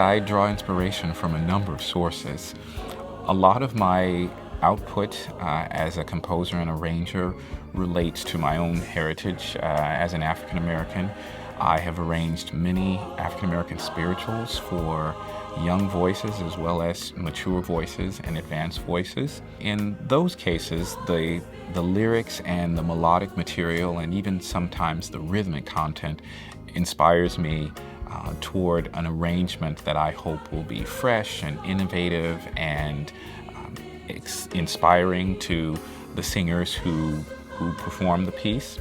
I draw inspiration from a number of sources. A lot of my output as a composer and arranger relates to my own heritage as an African American. I have arranged many African American spirituals for young voices as well as mature voices and advanced voices. In those cases, the lyrics and the melodic material and even sometimes the rhythmic content inspires me toward an arrangement that I hope will be fresh and innovative and inspiring to the singers who perform the piece.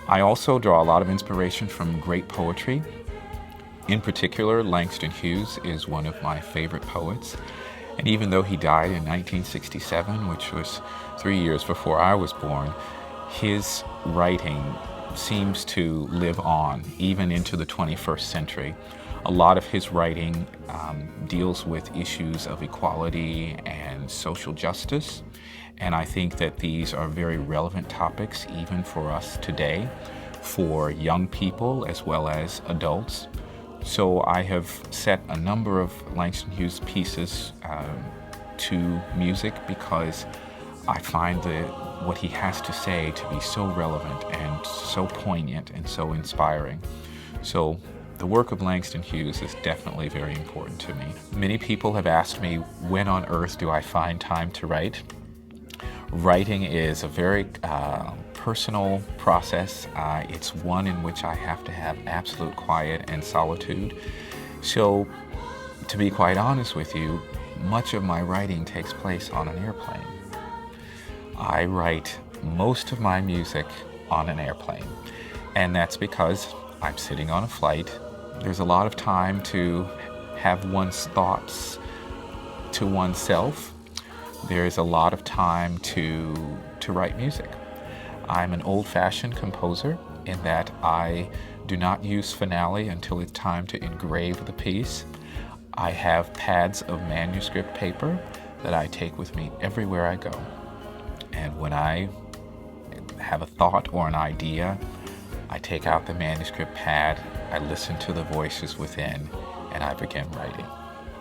I also draw a lot of inspiration from great poetry. In particular, Langston Hughes is one of my favorite poets. And even though he died in 1967, which was 3 years before I was born, his writing seems to live on even into the 21st century. A lot of his writing deals with issues of equality and social justice, and I think that these are very relevant topics even for us today, for young people as well as adults. So I have set a number of Langston Hughes pieces to music because I find what he has to say to be so relevant and so poignant and so inspiring. So the work of Langston Hughes is definitely very important to me. Many people have asked me, when on earth do I find time to write? Writing is a very personal process. It's one in which I have to have absolute quiet and solitude. So, to be quite honest with you, much of my writing takes place on an airplane. I write most of my music on an airplane, and that's because I'm sitting on a flight. There's a lot of time to have one's thoughts to oneself. There's a lot of time to write music. I'm an old-fashioned composer in that I do not use finale until it's time to engrave the piece. I have pads of manuscript paper that I take with me everywhere I go. And when I have a thought or an idea, I take out the manuscript pad, I listen to the voices within, and I begin writing.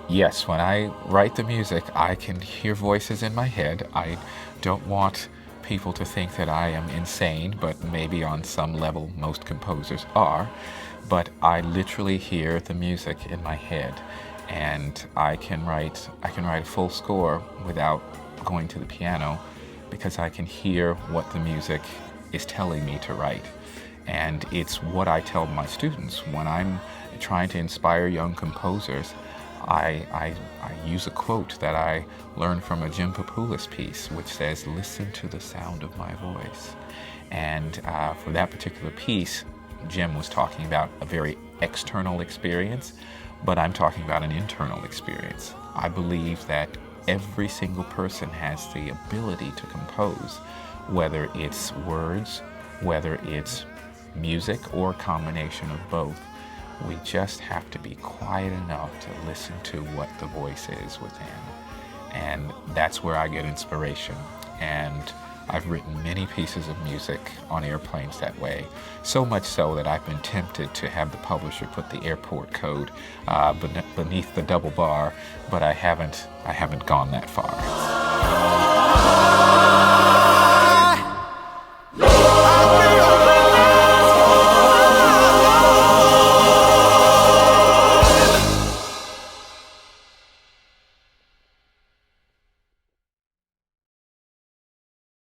Yes, when I write the music, I can hear voices in my head. I don't want people to think that I am insane, but maybe on some level most composers are. But I literally hear the music in my head, and I can write a full score without going to the piano because I can hear what the music is telling me to write. And it's what I tell my students when I'm trying to inspire young composers. I use a quote that I learned from a Jim Papoulis piece, which says, "Listen to the sound of my voice." And for that particular piece, Jim was talking about a very external experience, but I'm talking about an internal experience. I believe that every single person has the ability to compose, whether it's words, whether it's music, or a combination of both. We just have to be quiet enough to listen to what the voice is within. And that's where I get inspiration. And I've written many pieces of music on airplanes that way. So much so that I've been tempted to have the publisher put the airport code beneath the double bar, but I haven't gone that far.